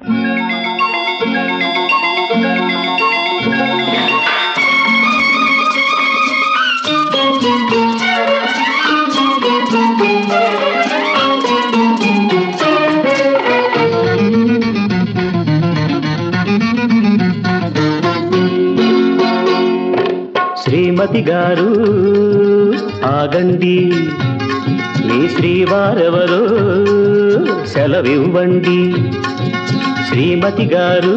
శ్రీమతి గారు ఆగండి, మీ శ్రీవారెవరో సెలవివ్వండి. శ్రీమతి గారు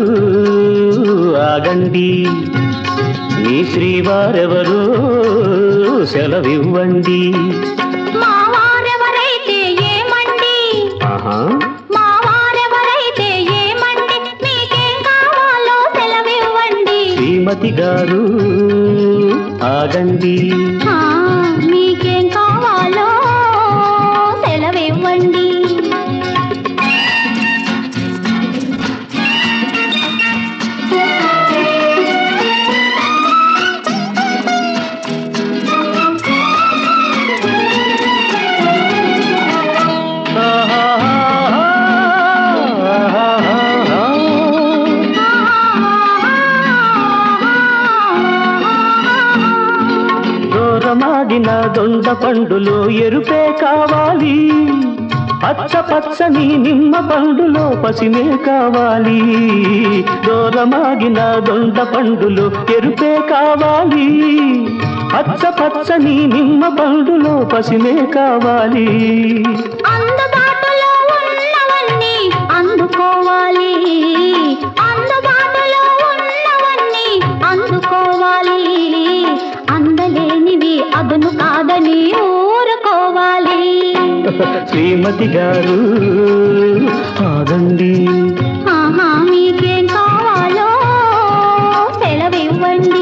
ఆగండి, మీ శ్రీవారెవరో సెలవివ్వండి. మా వారెవరైతే ఏమండి, ఆహా, మా వారెవరైతే ఏమండి, మీకేం కావాలో సెలవివ్వండి. శ్రీమతి గారు ఆగండి, మీకేం కావాలో సెలవివ్వండి. దూరమాగిన దొండ పండులో ఎరుపే కావాలి, పచ్చ పచ్చని నిమ్మ పండులో పసిమే కావాలి. దూరమాగిన దొండ పండులో ఎరుపే కావాలి, పచ్చ పచ్చని నిమ్మ పండులో పసిమే కావాలి. అందుబాటులో ఉన్నవన్నీ అందుకోవాలి, అందుబాటులో ఉన్నవన్నీ అందుకోవాలి. అందలేనివి అదును కాదని ఊరుకోవాలి. శ్రీమతి గారు ఆగండి, మీకేం కావాలో సెలవివ్వండి.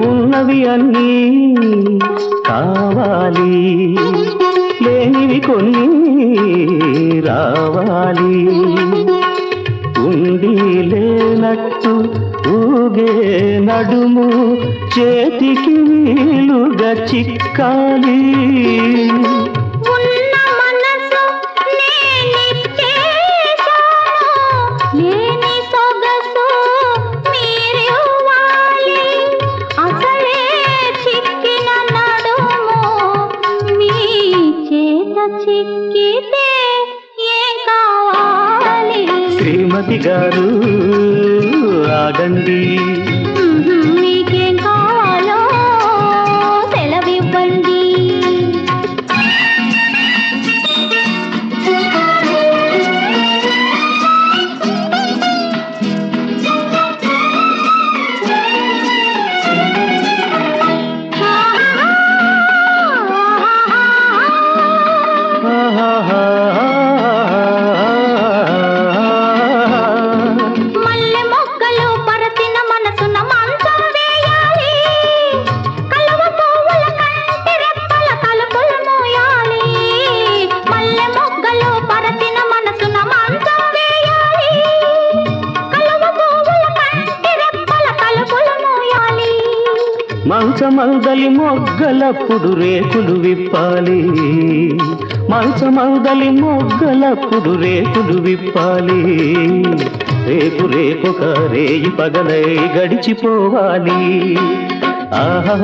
ఉన్నవి అన్నీ కావాలి, లేనివి కొన్ని రావాలి. ఉండి లేనట్టు ఊగే నడుము చేతికి వీలుగా చిక్కాలి. ఉన్న మనసు నేనిచ్చేశాను, లేని సొగసు మీరివ్వాలి. అసలే చిక్కిన నడుము మీ చేత చిక్కితే ఏం కావాలి. శ్రీమతి గారు ఆగండి, మీకేం కావాలో సెలవివ్వండి. మల్లె మొగ్గలు పరచిన మనసున మంచం వేయాలి, కలువ పువ్వుల కంటి రెప్పల తలుపులు మోయాలి. మల్లె మొగ్గలు పరచిన మనసున మంచం వేయాలి, కలువ పువ్వుల కంటి రెప్పల తలుపులు మోయాలి. మంచమౌదలి మొగ్గలప్పుడు రేకులు విప్పాలి, మంచమౌదలి మొగ్గలప్పుడు రేకులు విప్పాలి. రేపు రేపొక రేయి పగలై గడిచిపోవాలి. ఆహా